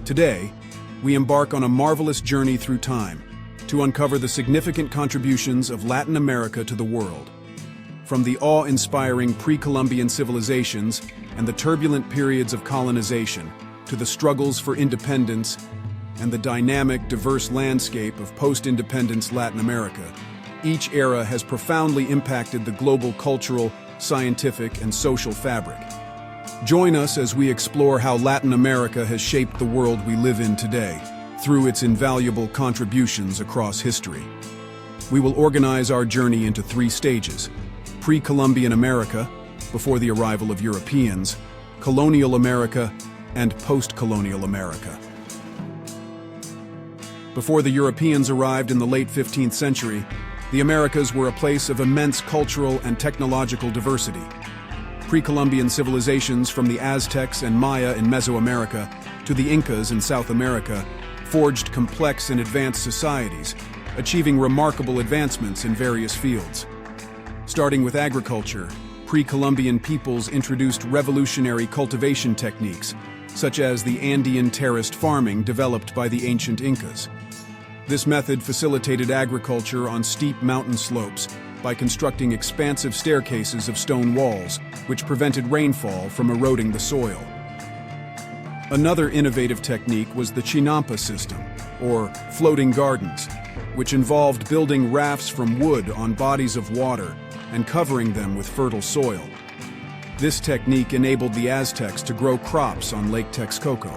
Today, we embark on a marvelous journey through time to uncover the significant contributions of Latin America to the world. From the awe-inspiring pre-Columbian civilizations and the turbulent periods of colonization, to the struggles for independence and the dynamic, diverse landscape of post-independence Latin America, each era has profoundly impacted the global cultural, scientific, and social fabric. Join us as we explore how Latin America has shaped the world we live in today, through its invaluable contributions across history. We will organize our journey into 3 stages: Pre-Columbian America, before the arrival of Europeans, Colonial America, and Post-Colonial America. Before the Europeans arrived in the late 15th century, the Americas were a place of immense cultural and technological diversity. Pre-Columbian civilizations from the Aztecs and Maya in Mesoamerica to the Incas in South America forged complex and advanced societies, achieving remarkable advancements in various fields. Starting with agriculture, pre-Columbian peoples introduced revolutionary cultivation techniques, such as the Andean terraced farming developed by the ancient Incas. This method facilitated agriculture on steep mountain slopes by constructing expansive staircases of stone walls, which prevented rainfall from eroding the soil. Another innovative technique was the chinampa system, or floating gardens, which involved building rafts from wood on bodies of water and covering them with fertile soil. This technique enabled the Aztecs to grow crops on Lake Texcoco.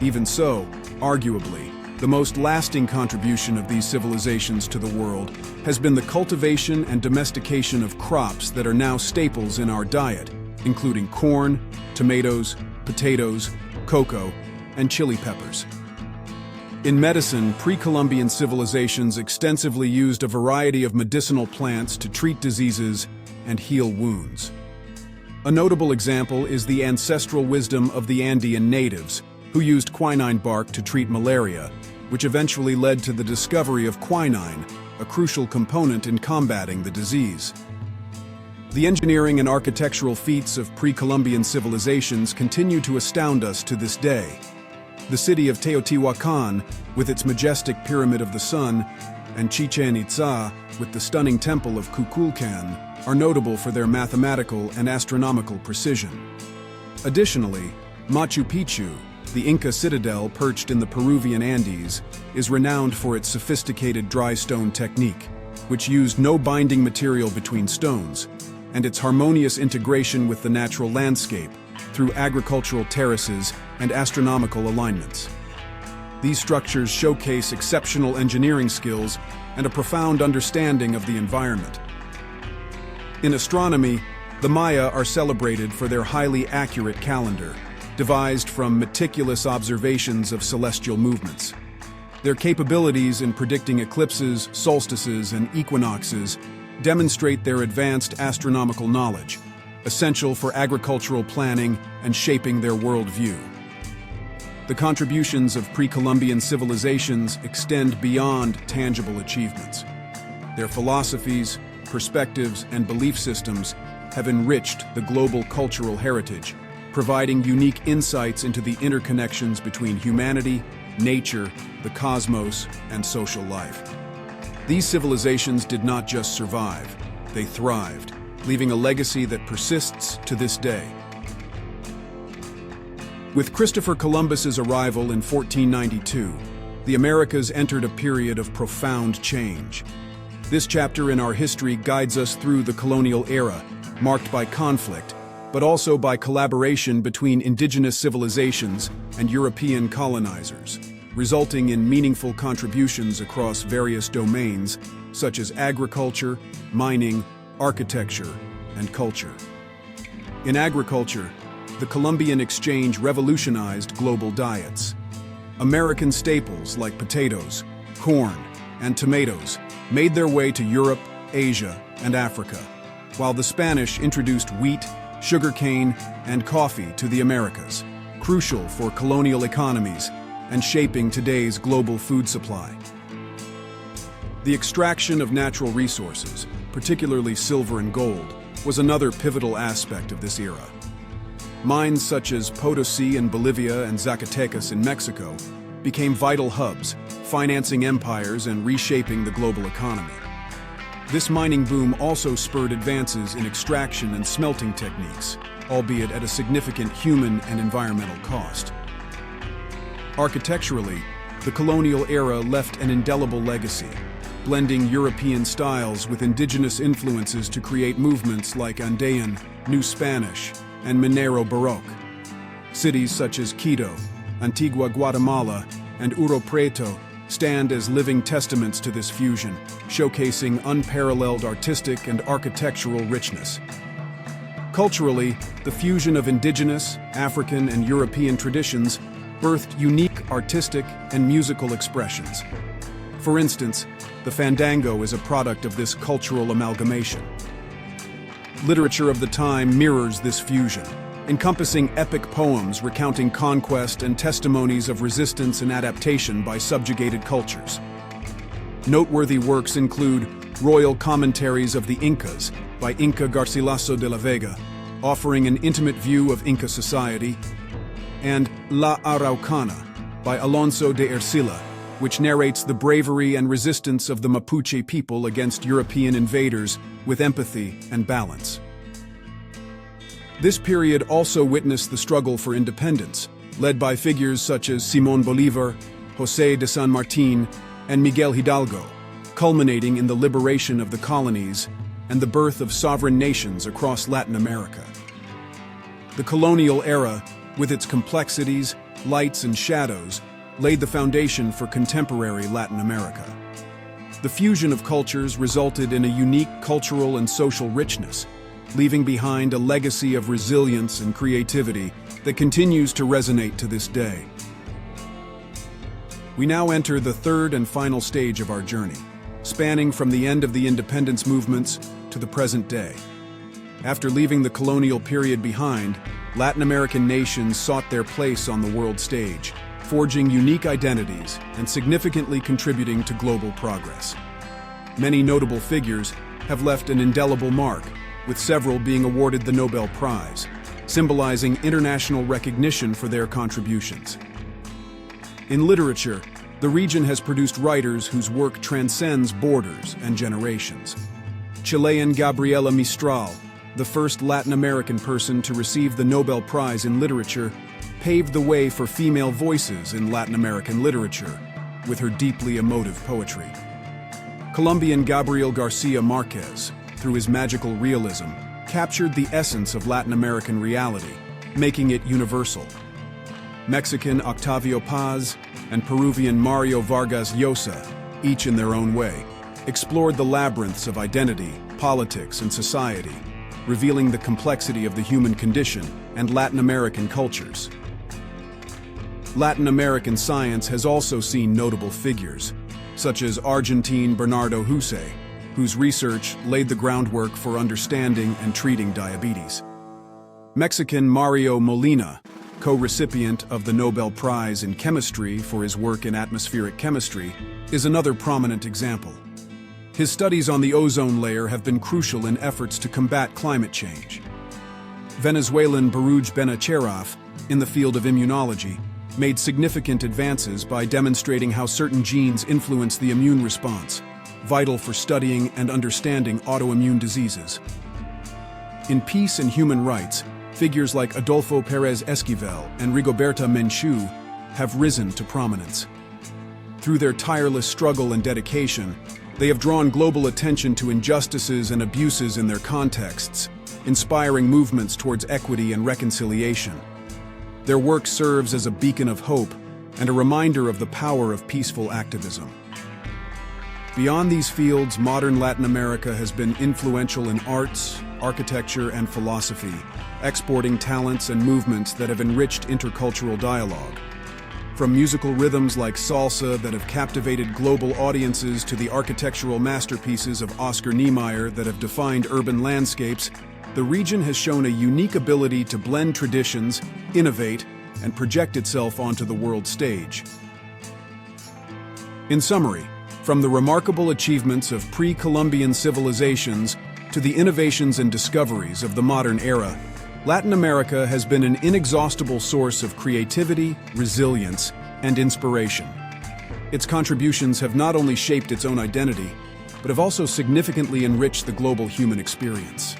Even so, arguably, the most lasting contribution of these civilizations to the world has been the cultivation and domestication of crops that are now staples in our diet, including corn, tomatoes, potatoes, cocoa, and chili peppers. In medicine, pre-Columbian civilizations extensively used a variety of medicinal plants to treat diseases and heal wounds. A notable example is the ancestral wisdom of the Andean natives, who used quinine bark to treat malaria, which eventually led to the discovery of quinine, a crucial component in combating the disease. The engineering and architectural feats of pre-Columbian civilizations continue to astound us to this day. The city of Teotihuacan, with its majestic Pyramid of the Sun, and Chichen Itza, with the stunning Temple of Kukulkan, are notable for their mathematical and astronomical precision. Additionally, Machu Picchu, the Inca citadel perched in the Peruvian Andes, is renowned for its sophisticated dry stone technique, which used no binding material between stones, and its harmonious integration with the natural landscape through agricultural terraces and astronomical alignments. These structures showcase exceptional engineering skills and a profound understanding of the environment. In astronomy, the Maya are celebrated for their highly accurate calendar, devised from meticulous observations of celestial movements. Their capabilities in predicting eclipses, solstices, and equinoxes demonstrate their advanced astronomical knowledge, essential for agricultural planning and shaping their worldview. The contributions of pre-Columbian civilizations extend beyond tangible achievements. Their philosophies, perspectives, and belief systems have enriched the global cultural heritage, providing unique insights into the interconnections between humanity, nature, the cosmos, and social life. These civilizations did not just survive, they thrived, leaving a legacy that persists to this day. With Christopher Columbus's arrival in 1492, the Americas entered a period of profound change. This chapter in our history guides us through the colonial era, marked by conflict, but also by collaboration between indigenous civilizations and European colonizers, resulting in meaningful contributions across various domains, such as agriculture, mining, architecture, and culture. In agriculture, the Columbian exchange revolutionized global diets. American staples like potatoes, corn, and tomatoes made their way to Europe, Asia, and Africa, while the Spanish introduced wheat, sugarcane, and coffee to the Americas, crucial for colonial economies and shaping today's global food supply. The extraction of natural resources, particularly silver and gold, was another pivotal aspect of this era. Mines such as Potosí in Bolivia and Zacatecas in Mexico became vital hubs, financing empires and reshaping the global economy. This mining boom also spurred advances in extraction and smelting techniques, albeit at a significant human and environmental cost. Architecturally, the colonial era left an indelible legacy, blending European styles with indigenous influences to create movements like Andean, New Spanish, and Minero Baroque. Cities such as Quito, Antigua Guatemala, and Ouro Preto stand as living testaments to this fusion, showcasing unparalleled artistic and architectural richness. Culturally, the fusion of indigenous, African, and European traditions birthed unique artistic and musical expressions. For instance, the fandango is a product of this cultural amalgamation. Literature of the time mirrors this fusion, encompassing epic poems recounting conquest and testimonies of resistance and adaptation by subjugated cultures. Noteworthy works include royal commentaries of the Incas by Inca Garcilaso de la Vega, offering an intimate view of Inca society, and La Araucana by Alonso de Ercilla, which narrates the bravery and resistance of the Mapuche people against European invaders with empathy and balance. This period also witnessed the struggle for independence, led by figures such as Simón Bolívar, José de San Martín, and Miguel Hidalgo, culminating in the liberation of the colonies and the birth of sovereign nations across Latin America. The colonial era, with its complexities, lights, and shadows, laid the foundation for contemporary Latin America. The fusion of cultures resulted in a unique cultural and social richness, leaving behind a legacy of resilience and creativity that continues to resonate to this day. We now enter the third and final stage of our journey, spanning from the end of the independence movements to the present day. After leaving the colonial period behind, Latin American nations sought their place on the world stage, forging unique identities and significantly contributing to global progress. Many notable figures have left an indelible mark, with several being awarded the Nobel Prize, symbolizing international recognition for their contributions. In literature, the region has produced writers whose work transcends borders and generations. Chilean Gabriela Mistral, the first Latin American person to receive the Nobel Prize in Literature, paved the way for female voices in Latin American literature, with her deeply emotive poetry. Colombian Gabriel García Márquez, through his magical realism, captured the essence of Latin American reality, making it universal. Mexican Octavio Paz and Peruvian Mario Vargas Llosa, each in their own way, explored the labyrinths of identity, politics, and society, revealing the complexity of the human condition and Latin American cultures. Latin American science has also seen notable figures, such as Argentine Bernardo Houssay, whose research laid the groundwork for understanding and treating diabetes. Mexican Mario Molina, co-recipient of the Nobel Prize in Chemistry for his work in atmospheric chemistry, is another prominent example. His studies on the ozone layer have been crucial in efforts to combat climate change. Venezuelan Baruj Benacerraf, in the field of immunology, made significant advances by demonstrating how certain genes influence the immune response, vital for studying and understanding autoimmune diseases. In peace and human rights, figures like Adolfo Pérez Esquivel and Rigoberta Menchú have risen to prominence. Through their tireless struggle and dedication, they have drawn global attention to injustices and abuses in their contexts, inspiring movements towards equity and reconciliation. Their work serves as a beacon of hope and a reminder of the power of peaceful activism. Beyond these fields, modern Latin America has been influential in arts, architecture, and philosophy, exporting talents and movements that have enriched intercultural dialogue. From musical rhythms like salsa that have captivated global audiences to the architectural masterpieces of Oscar Niemeyer that have defined urban landscapes, the region has shown a unique ability to blend traditions, innovate, and project itself onto the world stage. In summary, from the remarkable achievements of pre-Columbian civilizations to the innovations and discoveries of the modern era, Latin America has been an inexhaustible source of creativity, resilience, and inspiration. Its contributions have not only shaped its own identity, but have also significantly enriched the global human experience.